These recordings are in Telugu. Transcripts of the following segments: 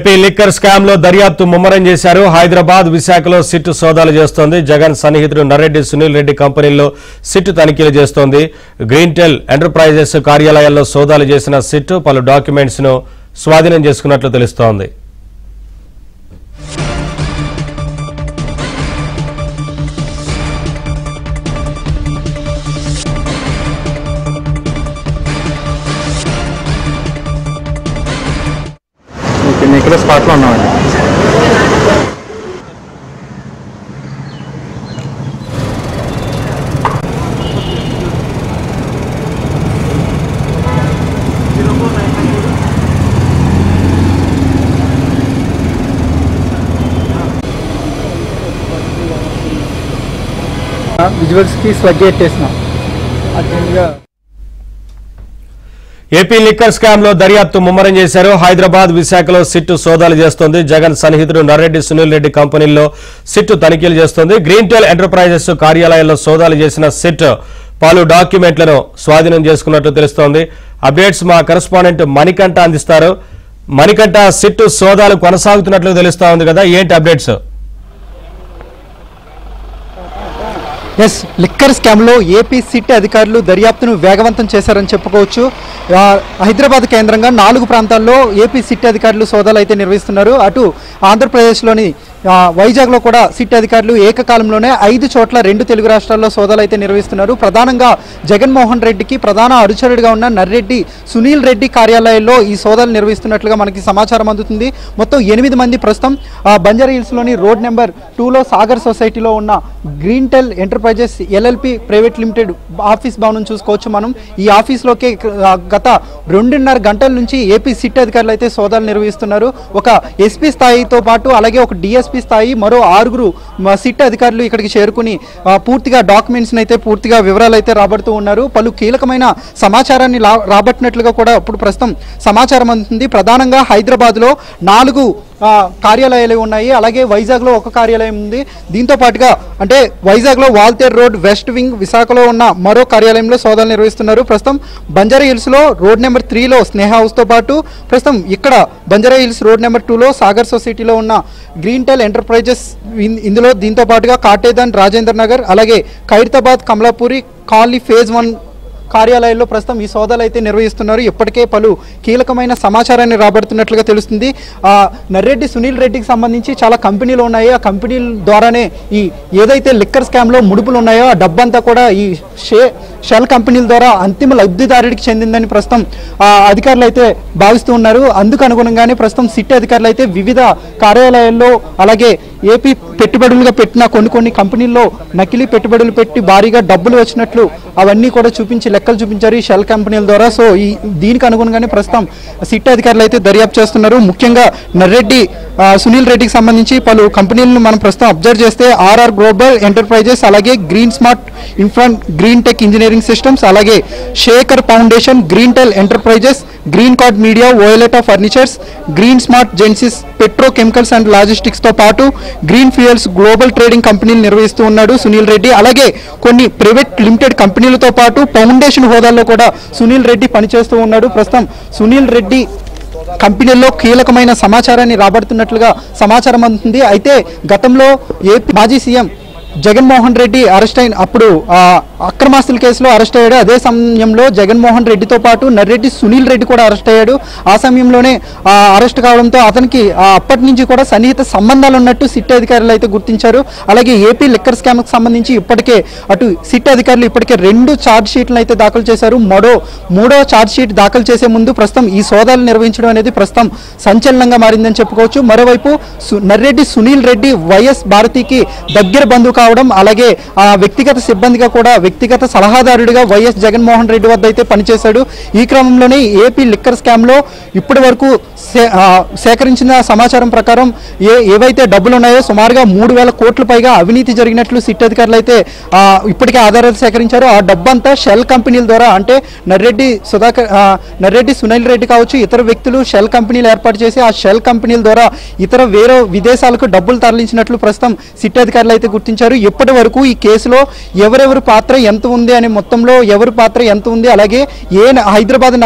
ఏపీ లిక్కర్ స్కామ్ లో దర్యాప్తు ముమ్మరం చేశారు. హైదరాబాద్ విశాఖలో సిట్ సోదాలు చేస్తోంది. జగన్ సన్నిహితుడు నర్రెడ్డి సునీల్ రెడ్డి కంపెనీల్లో సిట్ తనిఖీలు చేస్తోంది. గ్రీన్టెల్ ఎంటర్ప్రైజెస్ కార్యాలయాల్లో సోదాలు చేసిన సిట్ పలు డాక్యుమెంట్స్ ను స్వాధీనం చేసుకున్నట్లు తెలుస్తోంది. ఇక్కడ స్పాట్లో ఉన్నామండి. విజువల్స్కి స్లగ్ పెట్టేసినాం. అదేవిధంగా ఏపీ లిక్కర్ స్కామ్ లో దర్యాప్తు ముమ్మరం చేశారు. హైదరాబాద్ విశాఖలో సిట్ సోదాలు చేస్తోంది. జగన్ సన్నిహితుడు నర్రెడ్డి సునీల్ రెడ్డి కంపెనీల్లో సిట్ తనిఖీలు చేస్తోంది. గ్రీన్టెల్ ఎంటర్ప్రైజెస్ కార్యాలయాల్లో సోదాలు చేసిన సిట్ పలు డాక్యుమెంట్లను స్వాధీనం చేసుకున్నట్లు తెలుస్తోంది. అప్డేట్స్ మా కరెస్పాండెంట్ మణికంఠ అందిస్తారు. మణికంఠ, సిట్ సోదాలు కొనసాగుతున్నట్లు తెలుస్తా ఉంది కదా, ఏంటి అప్డేట్స్? లిక్కర్ స్కామ్లో ఏపీ సిట్ అధికారులు దర్యాప్తును వేగవంతం చేశారని చెప్పుకోవచ్చు. హైదరాబాద్ కేంద్రంగా 4 ప్రాంతాల్లో ఏపీ సిట్ అధికారులు సోదాలు అయితే నిర్వహిస్తున్నారు. అటు ఆంధ్రప్రదేశ్లోని వైజాగ్లో కూడా సిట్ అధికారులు ఏకకాలంలోనే 5 చోట్ల 2 తెలుగు రాష్ట్రాల్లో సోదాలు అయితే నిర్వహిస్తున్నారు. ప్రధానంగా జగన్మోహన్ రెడ్డికి ప్రధాన అనుచరుడిగా ఉన్న నర్రెడ్డి సునీల్ రెడ్డి కార్యాలయాల్లో ఈ సోదాలు నిర్వహిస్తున్నట్లుగా మనకి సమాచారం అందుతుంది. మొత్తం 8 మంది ప్రస్తుతం బంజారా హిల్స్లోని రోడ్ నెంబర్ 2లో సాగర్ సొసైటీలో ఉన్న Greentel enterprises LLP private limited office భవనం చూసుకోవచ్చు మనం. ఈ ఆఫీస్లోకి గత 2.5 గంటల నుంచి ఏపీ సిట్ అధికారులు అయితే సోదాలు నిర్వహిస్తున్నారు. ఒక ఎస్పీ స్థాయితో పాటు అలాగే ఒక డిఎస్పీ స్థాయి మరో 6 సిట్ అధికారులు ఇక్కడికి చేరుకుని పూర్తిగా డాక్యుమెంట్స్ అయితే పూర్తిగా వివరాలు అయితే రాబడుతూ ఉన్నారు. పలు కీలకమైన సమాచారాన్ని రాబట్టినట్లుగా కూడా ఇప్పుడు ప్రస్తుతం సమాచారం అందుతుంది. ప్రధానంగా హైదరాబాద్లో 4 కార్యాలయాలు ఉన్నాయి. అలాగే వైజాగ్లో ఒక కార్యాలయం ఉంది. దీంతో పాటుగా అంటే వైజాగ్లో వాల్తేర్ రోడ్ వెస్ట్ వింగ్, విశాఖలో ఉన్న మరో కార్యాలయంలో సోదాలు నిర్వహిస్తున్నారు. ప్రస్తుతం బంజారా హిల్స్లో రోడ్ నెంబర్ 3లో స్నేహ హౌస్తో పాటు ప్రస్తుతం ఇక్కడ బంజారా హిల్స్ రోడ్ నెంబర్ 2లో సాగర్ సొసైటీలో ఉన్న గ్రీన్టెల్ ఎంటర్ప్రైజెస్ ఇందులో దీంతో పాటుగా కాటేదాన్, రాజేంద్ర నగర్, అలాగే ఖైరతాబాద్, కమలాపూరి కాలనీ ఫేజ్ 1 కార్యాలయాల్లో ప్రస్తుతం ఈ సోదాలు అయితే నిర్వహిస్తున్నారు. ఇప్పటికే పలు కీలకమైన సమాచారాన్ని రాబడుతున్నట్లుగా తెలుస్తుంది. నర్రెడ్డి సునీల్ రెడ్డికి సంబంధించి చాలా కంపెనీలు ఉన్నాయి. ఆ కంపెనీల ద్వారానే ఈ ఏదైతే లిక్కర్ స్కామ్లో ముడుపులు ఉన్నాయో ఆ డబ్బంతా కూడా ఈ షెల్ కంపెనీల ద్వారా అంతిమ లబ్ధిదారుడికి చెందిందని ప్రస్తుతం అధికారులు అయితే భావిస్తూ ఉన్నారు. అందుకు అనుగుణంగానే ప్రస్తుతం సిట్ అధికారులు అయితే వివిధ కార్యాలయాల్లో అలాగే ఏపీ పెట్టుబడులుగా పెట్టిన కొన్ని కంపెనీల్లో నకిలీ పెట్టుబడులు పెట్టి భారీగా డబ్బులు వచ్చినట్లు అవన్నీ కూడా లెక్కలు చూపించారు ఈ షెల్ కంపెనీల ద్వారా. సో దీనికి అనుగుణంగానే ప్రస్తుతం సిట్ అధికారులు అయితే దర్యాప్తు చేస్తున్నారు. ముఖ్యంగా నర్రెడ్డి సునీల్ రెడ్డికి సంబంధించి పలు కంపెనీలను మనం ప్రస్తుతం అబ్జర్వ్ చేస్తే ఆర్ఆర్ గ్లోబల్ ఎంటర్ప్రైజెస్, అలాగే గ్రీన్ స్మార్ట్ ఇన్ఫ్రాన్, గ్రీన్ టెక్ ఇంజనీరింగ్ సిస్టమ్స్, అలాగే Shekhar foundation, Greentel enterprises, green card media, ఓయలెటా ఫర్నిచర్స్, గ్రీన్ స్మార్ట్ జెన్సిస్, పెట్రోకెమికల్స్ అండ్ లాజిస్టిక్స్ తో పాటు గ్రీన్ ఫ్యూయల్స్ గ్లోబల్ ట్రేడింగ్ కంపెనీలు నిర్వహిస్తూ ఉన్నాడు సునీల్ రెడ్డి. అలాగే కొన్ని ప్రైవేట్ లిమిటెడ్ కంపెనీలతో పాటు ఫౌండేషన్ హోదాల్లో కూడా సునీల్ రెడ్డి పనిచేస్తూ ఉన్నాడు. ప్రస్తుతం సునీల్ రెడ్డి కంపెనీల్లో కీలకమైన సమాచారాన్ని రాబడుతున్నట్లుగా సమాచారం అందుతుంది. అయితే గతంలో ఏపీ మాజీ సీఎం జగన్మోహన్ రెడ్డి అరెస్ట్ అయిన అప్పుడు అక్రమాస్తుల కేసులో అరెస్ట్ అయ్యాడు. అదే సమయంలో జగన్మోహన్ రెడ్డితో పాటు నర్రెడ్డి సునీల్ రెడ్డి కూడా అరెస్ట్ అయ్యాడు. ఆ సమయంలోనే అరెస్ట్ కావడంతో అతనికి అప్పటి నుంచి కూడా సన్నిహిత సంబంధాలు ఉన్నట్టు సిట్ అధికారులు అయితే గుర్తించారు. అలాగే ఏపీ లిక్కర్ స్కామ్కి సంబంధించి ఇప్పటికే అటు సిట్ అధికారులు ఇప్పటికే 2 ఛార్జ్ షీట్లను అయితే దాఖలు చేశారు. మూడో ఛార్జ్ షీట్ దాఖలు చేసే ముందు ప్రస్తుతం ఈ సోదాలు నిర్వహించడం అనేది ప్రస్తుతం సంచలనంగా మారిందని చెప్పుకోవచ్చు. మరోవైపు నర్రెడ్డి సునీల్ రెడ్డి వైఎస్ భారతికి దగ్గర బంధువు కావడం, అలాగే వ్యక్తిగత సిబ్బందిగా కూడా వ్యక్తిగత సలహాదారుడిగా వైఎస్ జగన్మోహన్ రెడ్డి వద్ద అయితే పనిచేశాడు. ఈ క్రమంలోనే ఏపీ లిక్కర్ స్కామ్లో ఇప్పటి వరకు సేకరించిన సమాచారం ప్రకారం ఏవైతే డబ్బులు ఉన్నాయో సుమారుగా 3,000 కోట్ల పైగా అవినీతి జరిగినట్లు సిట్ అధికారులు అయితే ఇప్పటికే ఆధారాలు సేకరించారు. ఆ డబ్బంతా షెల్ కంపెనీల ద్వారా అంటే నర్రెడ్డి సునీల్ రెడ్డి కావచ్చు, ఇతర వ్యక్తులు షెల్ కంపెనీలు ఏర్పాటు చేసి ఆ షెల్ కంపెనీల ద్వారా వేరే విదేశాలకు డబ్బులు తరలించినట్లు ప్రస్తుతం సిట్ అధికారులు అయితే గుర్తించారు. ఇప్పటి వరకు ఈ కేసులో ఎవరెవరి పాత్ర ఎంత ఉంది అని మొత్తంలో ఎవరి పాత్ర ఎంత ఉంది, అలాగే హైదరాబాద్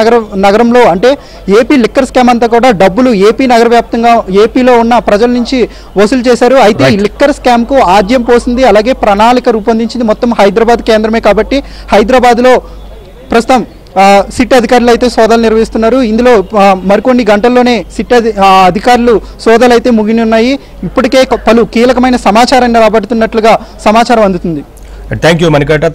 నగరంలో అంటే ఏపీ లిక్కర్ స్కామ్ అంతా కూడా డబ్బులు ఏపీ నగర వ్యాప్తంగా ఏపీలో ఉన్న ప్రజల నుంచి వసూలు చేశారు. అయితే ఈ లిక్కర్ స్కామ్ కు ఆద్యం పోసింది, అలాగే ప్రణాళిక రూపొందించింది మొత్తం హైదరాబాద్ కేంద్రమే. కాబట్టి హైదరాబాద్లో ప్రస్తుతం సిట్ అధికారులు అయితే సోదాలు నిర్వహిస్తున్నారు. ఇందులో మరికొన్ని గంటల్లోనే సిట్ అధికారులు సోదాలు అయితే ముగినున్నాయి. ఇప్పటికే పలు కీలకమైన సమాచారాన్ని రాబడుతున్నట్లుగా సమాచారం అందుతుంది. Thank you Manikanta.